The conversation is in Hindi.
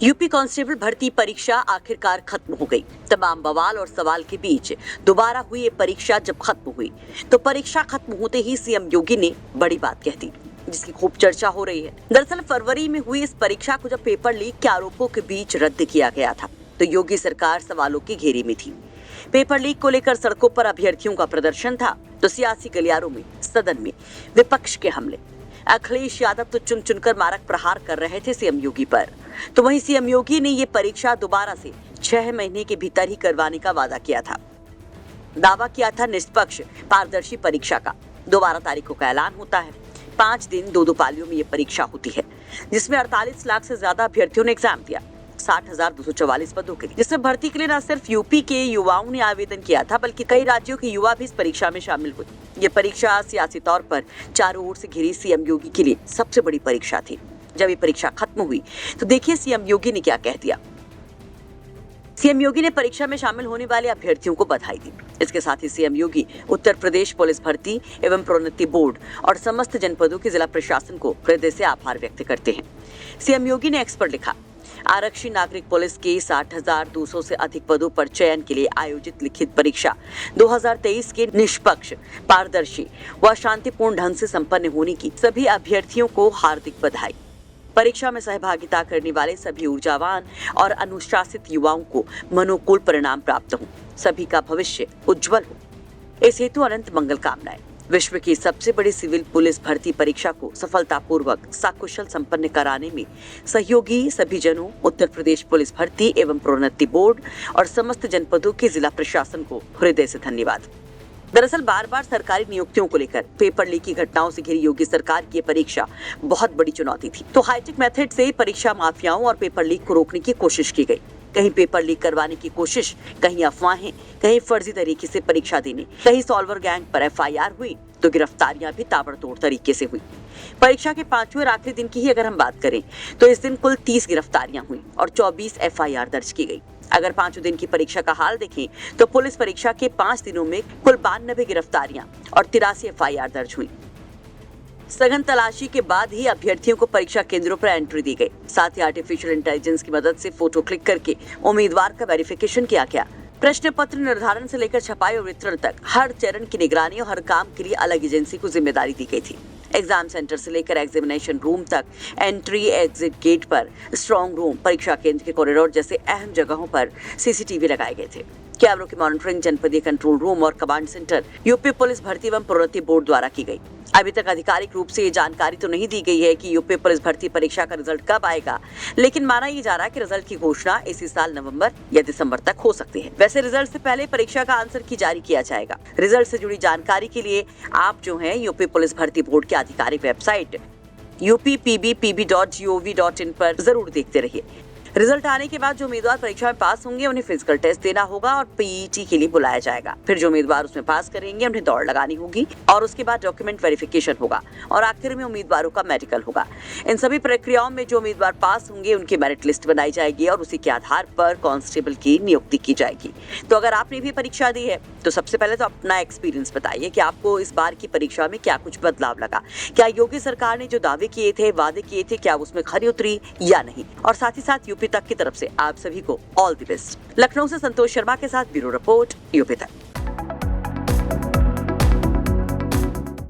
यूपी कांस्टेबल भर्ती परीक्षा आखिरकार खत्म हो गई। तमाम बवाल और सवाल के बीच दोबारा हुई ये परीक्षा जब खत्म हुई तो परीक्षा खत्म होते ही सीएम योगी ने बड़ी बात कह दी, जिसकी खूब चर्चा हो रही है। दरअसल फरवरी में हुई इस परीक्षा को जब पेपर लीक के आरोपों के बीच रद्द किया गया था तो योगी सरकार सवालों की घेरे में थी। पेपर लीक को लेकर सड़कों पर अभ्यर्थियों का प्रदर्शन था तो सियासी गलियारों में, सदन में विपक्ष के हमले। अखिलेश यादव तो चुन चुनकर मारक प्रहार कर रहे थे सीएम योगी पर, तो वहीं सीएम योगी ने ये परीक्षा दोबारा से 6 महीने के भीतर ही करवाने का वादा किया था। दावा किया था निष्पक्ष पारदर्शी परीक्षा का। दोबारा तारीखों का ऐलान होता है। 5 दिन 2 पालियों में ये परीक्षा होती है, जिसमें 48 लाख से ज्यादा अभ्यर्थियों ने एग्जाम दिया, 60,244 पदों के लिए, जिसमें भर्ती के लिए न सिर्फ यूपी के युवाओं ने आवेदन किया था बल्कि कई राज्यों के युवा भी इस परीक्षा में शामिल हुए। ये परीक्षा सियासी तौर पर चारों ओर से घिरी सीएम योगी के लिए सबसे बड़ी परीक्षा थी। जब ये परीक्षा खत्म हुई तो देखिए सीएम योगी ने क्या कह दिया। सीएम योगी ने परीक्षा में शामिल होने वाले अभ्यर्थियों को बधाई दी। इसके साथ ही सीएम योगी उत्तर प्रदेश पुलिस भर्ती एवं प्रोन्नति बोर्ड और समस्त जनपदों के जिला प्रशासन को हृदय से आभार व्यक्त करते हैं। सीएम योगी ने एक्स पर लिखा, आरक्षी नागरिक पुलिस के 60,200 से अधिक पदों पर चयन के लिए आयोजित लिखित परीक्षा 2023 के निष्पक्ष, पारदर्शी व शांतिपूर्ण ढंग से संपन्न होने की सभी अभ्यर्थियों को हार्दिक बधाई। परीक्षा में सहभागिता करने वाले सभी ऊर्जावान और अनुशासित युवाओं को मनोकूल परिणाम प्राप्त हो, सभी का भविष्य उज्जवल हो। इस हेतु अनंत मंगल कामनाएं। विश्व की सबसे बड़ी सिविल पुलिस भर्ती परीक्षा को सफलतापूर्वक सकुशल संपन्न कराने में सहयोगी सभी जनों, उत्तर प्रदेश पुलिस भर्ती एवं प्रोन्नति बोर्ड और समस्त जनपदों के जिला प्रशासन को हृदय से धन्यवाद। दरअसल बार बार सरकारी नियुक्तियों को लेकर पेपर लीक की घटनाओं से घिरी योगी सरकार की परीक्षा बहुत बड़ी चुनौती थी। तो हाईटेक मेथड से परीक्षा माफियाओं और पेपर लीक को रोकने की कोशिश की गई। कहीं पेपर लीक करवाने की कोशिश, कहीं अफवाहें, कहीं फर्जी तरीके से परीक्षा देने, कहीं सॉल्वर गैंग पर एफआईआर हुई तो गिरफ्तारियां भी ताबड़तोड़ तरीके से हुई। परीक्षा के 5वें और आखिरी दिन की ही अगर हम बात करें तो इस दिन कुल 30 गिरफ्तारियां हुई और 24 एफआईआर दर्ज की गई। अगर 5 दिन की परीक्षा का हाल देखें तो पुलिस परीक्षा के 5 दिनों में कुल 92 गिरफ्तारियां और 83 एफआईआर दर्ज हुई। सघन तलाशी के बाद ही अभ्यर्थियों को परीक्षा केंद्रों पर एंट्री दी गई। साथ ही आर्टिफिशियल इंटेलिजेंस की मदद से फोटो क्लिक करके उम्मीदवार का वेरिफिकेशन किया गया। प्रश्न पत्र निर्धारण से लेकर छपाई और वितरण तक हर चरण की निगरानी और हर काम के लिए अलग एजेंसी को जिम्मेदारी दी गई थी। एग्जाम सेंटर से लेकर एग्जामिनेशन रूम तक, एंट्री एग्जिट गेट पर, स्ट्रॉन्ग रूम, परीक्षा केंद्र के कॉरिडोर जैसे अहम जगहों पर सीसीटीवी लगाए गए थे। कैमरों की मॉनिटरिंग जनपदीय कंट्रोल रूम और कमांड सेंटर यूपी पुलिस भर्ती एवं प्रोन्नति बोर्ड द्वारा की गई। अभी तक आधिकारिक रूप से ये जानकारी तो नहीं दी गई है कि यूपी पुलिस भर्ती परीक्षा का रिजल्ट कब आएगा, लेकिन माना ये जा रहा है कि रिजल्ट की घोषणा इसी साल नवंबर या दिसंबर तक हो सकती है। वैसे रिजल्ट से पहले परीक्षा का आंसर की जारी किया जाएगा। रिजल्ट से जुड़ी जानकारी के लिए आप जो है यूपी पुलिस भर्ती बोर्ड की आधिकारिक वेबसाइट uppbpb.gov.in पर जरूर देखते रहिए। रिजल्ट आने के बाद जो उम्मीदवार परीक्षा में पास होंगे उन्हें फिजिकल टेस्ट देना होगा और पीईटी के लिए बुलाया जाएगा। फिर जो उम्मीदवार उसमें पास करेंगे उन्हें दौड़ लगानी होगी और उसके बाद डॉक्यूमेंट वेरिफिकेशन होगा और आखिर में उम्मीदवारों का मेडिकल होगा। इन सभी प्रक्रियाओं में जो उम्मीदवार पास होंगे उनकी मेरिट लिस्ट बनाई जाएगी और उसी के आधार पर कांस्टेबल की नियुक्ति की जाएगी। तो अगर आपने भी परीक्षा दी है तो सबसे पहले तो अपना एक्सपीरियंस बताइए कि आपको इस बार की परीक्षा में क्या कुछ बदलाव लगा। क्या योगी सरकार ने जो दावे किए थे, वादे किए थे, क्या उसमें खरी उतरी या नहीं। और साथ ही साथ यूपी तक की तरफ से आप सभी को ऑल द बेस्ट। लखनऊ से संतोष शर्मा के साथ ब्यूरो रिपोर्ट यूपी तक।